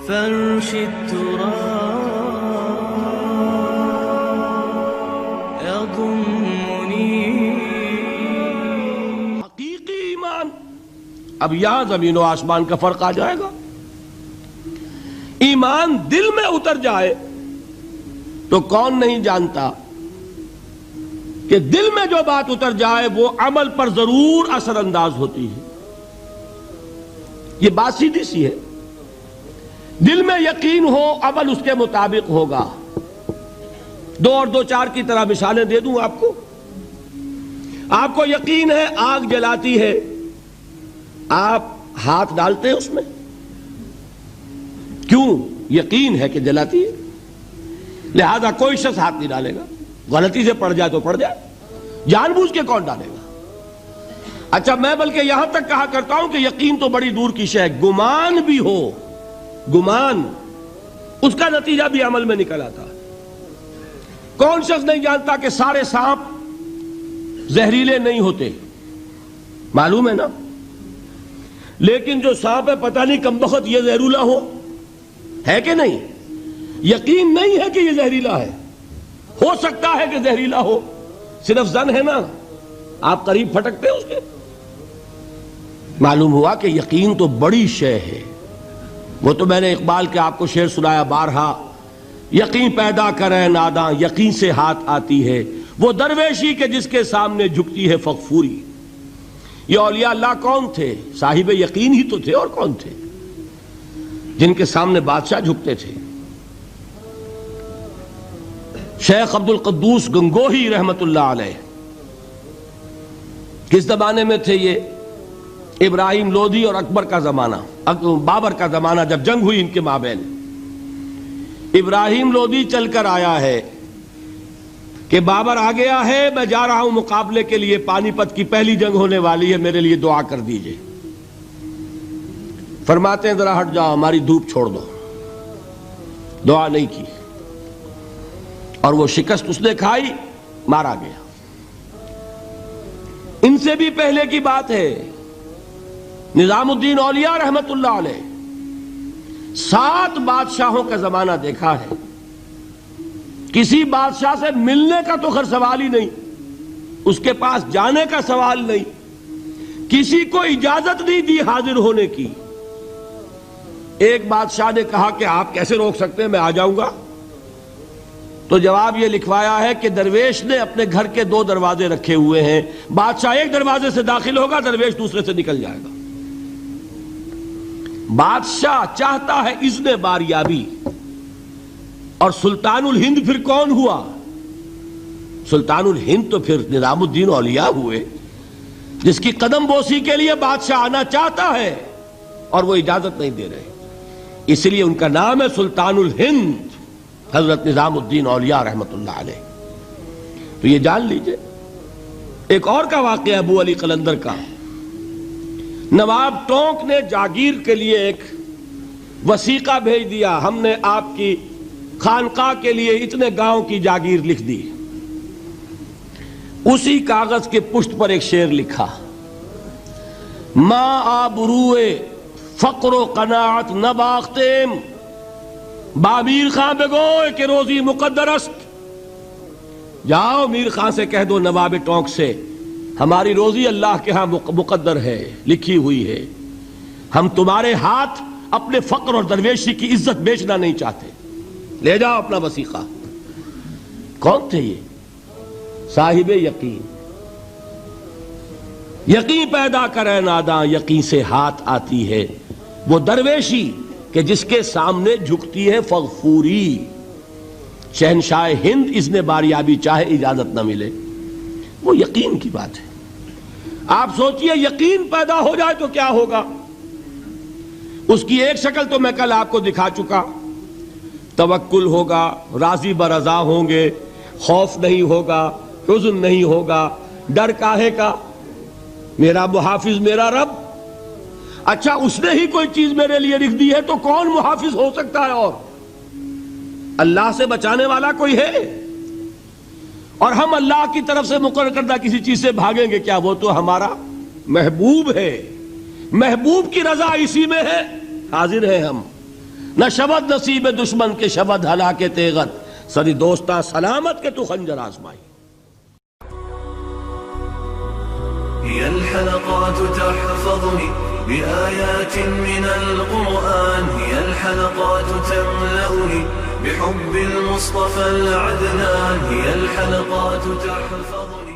فرش التراب يضمني. حقیقی ایمان. اب یہاں زمین و آسمان کا فرق آ جائے گا. ایمان دل میں اتر جائے تو کون نہیں جانتا کہ دل میں جو بات اتر جائے وہ عمل پر ضرور اثر انداز ہوتی ہے. یہ بات سیدھی سی ہے. دل میں یقین ہو عمل اس کے مطابق ہوگا. 2 اور 2 4 کی طرح مثالیں دے دوں آپ کو. آپ کو یقین ہے آگ جلاتی ہے, آپ ہاتھ ڈالتے ہیں اس میں. کیوں؟ یقین ہے کہ جلاتی ہے, لہذا کوئی شخص ہاتھ نہیں ڈالے گا. غلطی سے پڑ جائے تو پڑ جائے, جان بوجھ کے کون ڈالے گا. اچھا, میں بلکہ یہاں تک کہا کرتا ہوں کہ یقین تو بڑی دور کی شے ہے. گمان بھی ہو, گمان, اس کا نتیجہ بھی عمل میں نکل آتا. کون شخص نہیں جانتا کہ سارے سانپ زہریلے نہیں ہوتے؟ معلوم ہے نا. لیکن جو سانپ ہے پتہ نہیں کم بخت یہ زہریلا ہو, ہے کہ نہیں؟ یقین نہیں ہے کہ یہ زہریلا ہے. ہو سکتا ہے کہ زہریلا ہو, صرف زن ہے نا, آپ قریب پھٹکتے ہیں اس کے. معلوم ہوا کہ یقین تو بڑی شے ہے. وہ تو میں نے اقبال کے آپ کو شعر سنایا بارہا. یقین پیدا کرے ناداں یقین سے ہاتھ آتی ہے, وہ درویشی کے جس کے سامنے جھکتی ہے فغفوری. یہ اولیاء اللہ کون تھے؟ صاحب یقین ہی تو تھے. اور کون تھے؟ جن کے سامنے بادشاہ جھکتے تھے. شیخ عبد القدوس گنگوہی رحمت اللہ علیہ کس زمانے میں تھے؟ یہ ابراہیم لودھی اور اکبر کا زمانہ, بابر کا زمانہ, جب جنگ ہوئی ان کے مابین. ابراہیم لودھی چل کر آیا ہے کہ بابر آ گیا ہے, میں جا رہا ہوں مقابلے کے لیے, پانی پت کی پہلی جنگ ہونے والی ہے, میرے لیے دعا کر دیجئے. فرماتے ہیں ذرا ہٹ جاؤ, ہماری دھوپ چھوڑ دو. دعا نہیں کی اور وہ شکست اس نے کھائی, مارا گیا. ان سے بھی پہلے کی بات ہے, نظام الدین اولیاء رحمت اللہ علیہ 7 بادشاہوں کا زمانہ دیکھا ہے. کسی بادشاہ سے ملنے کا تو خیر سوال ہی نہیں, اس کے پاس جانے کا سوال نہیں, کسی کو اجازت نہیں دی حاضر ہونے کی. ایک بادشاہ نے کہا کہ آپ کیسے روک سکتے ہیں, میں آ جاؤں گا. تو جواب یہ لکھوایا ہے کہ درویش نے اپنے گھر کے 2 دروازے رکھے ہوئے ہیں, بادشاہ ایک دروازے سے داخل ہوگا, درویش دوسرے سے نکل جائے گا. بادشاہ چاہتا ہے اذن باریابی. اور سلطان الہند پھر کون ہوا؟ سلطان الہند تو پھر نظام الدین اولیاء ہوئے, جس کی قدم بوسی کے لیے بادشاہ آنا چاہتا ہے اور وہ اجازت نہیں دے رہے. اس لیے ان کا نام ہے سلطان الہند, حضرت نظام الدین اولیاء رحمت اللہ علیہ. تو یہ جان لیجئے. ایک اور کا واقعہ ابو علی قلندر کا. نواب ٹونک نے جاگیر کے لیے ایک وثیقہ بھیج دیا, ہم نے آپ کی خانقاہ کے لیے اتنے گاؤں کی جاگیر لکھ دی. اسی کاغذ کے پشت پر ایک شعر لکھا, ماں آبروئے فقر و قناعت نباختیم, با میر خان بگوئے کہ روزی مقدر است. جاؤ میر خان سے کہہ دو, نواب ٹونک سے, ہماری روزی اللہ کے ہاں مقدر ہے, لکھی ہوئی ہے. ہم تمہارے ہاتھ اپنے فقر اور درویشی کی عزت بیچنا نہیں چاہتے, لے جاؤ اپنا وثیقہ. کون تھے یہ؟ صاحب یقین. یقین پیدا کرے ناداں یقین سے ہاتھ آتی ہے, وہ درویشی کہ جس کے سامنے جھکتی ہے فغفوری. شہنشاہ ہند اذن باریابی چاہے اجازت نہ ملے, وہ یقین کی بات ہے. آپ سوچئے یقین پیدا ہو جائے تو کیا ہوگا. اس کی ایک شکل تو میں کل آپ کو دکھا چکا. توکل ہوگا, راضی برضا ہوں گے, خوف نہیں ہوگا, حزن نہیں ہوگا, ڈر کاہے کا, میرا محافظ میرا رب. اچھا, اس نے ہی کوئی چیز میرے لیے لکھ دی ہے تو کون محافظ ہو سکتا ہے؟ اور اللہ سے بچانے والا کوئی ہے؟ اور ہم اللہ کی طرف سے مقرر کردہ کسی چیز سے بھاگیں گے کیا؟ وہ تو ہمارا محبوب ہے, محبوب کی رضا اسی میں ہے. حاضر ہیں ہم, نہ شود نصیب دشمن کے شود ہلاکے تیغت سری دوستاں سلامت کے تو خنجر آزمائی. هي الحلقات تحفظني بآيات من القرآن، هي الحلقات تملأني بحب المصطفى العدنان، هي الحلقات تحفظني